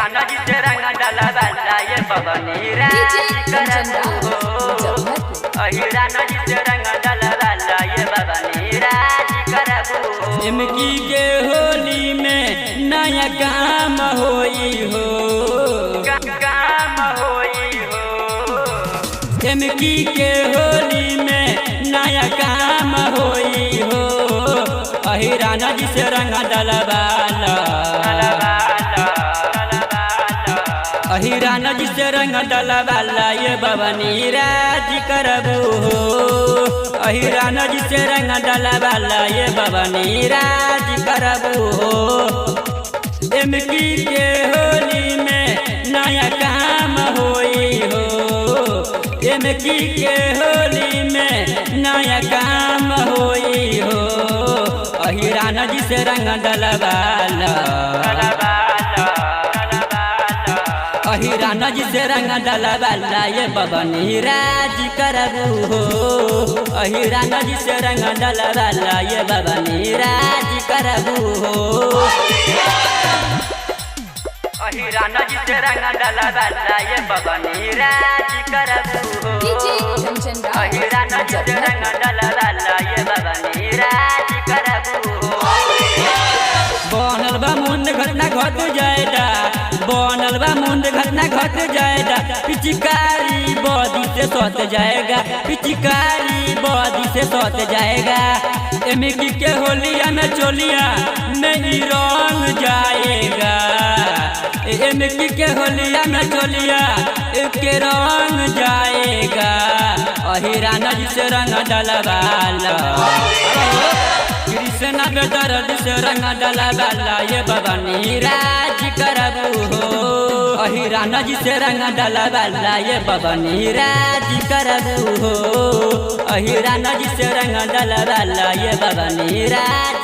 अहिराना जी से रंग डाला वाला ये बबनी राज करबू अहिराना जी से रंग डाला वाला ये बबनी राज करबू। इमकी के होली में नया काम होई हो काम होई हो इमकी के होली में नया काम होई हो अहिराना जी से रंग डाला वाला अहिराना जी से रंग डाला वाला ये बबनी राज करबू हो अहिराना जी से रंग डाला वाला ये बबनी राज करबू हो। इमकी के होली में नया काम होई हो इमकी के होली में नया काम होई हो अहिराना जी से रंग डाला वाला अहिराना जी से रंग डाला वाला ये बबनी राज करबू हो अहिराना जी से रंग डाला वाला ये बबनी राज करबू हो। अहिराना जी से रंग डाला वाला ये बबनी राज करबू हो अहिराना जी से रंग डाला वाला ये बबनी राज करबू हो। बनल बा मुंड घटना घट जाएगा बनल बा मुंड घटना घट जाएगा पिचकारी बॉडी से सट जाएगा पिचकारी बॉडी से सट जाएगा इमकी के होलिया में चोलिया नहीं रंग जाएगा इमकी के होलिया में चोलिया के रंग जाएगा अहिराना जी से रंग डाला वाला कृष्णा बेदर्द से रंग डाला वाला ये बबनी राज करबू हो अहिराना जी से रंग डाला वाला ये बबनी राज करबू हो अहिराना जी से रंग डाला वाला ये बबनी राज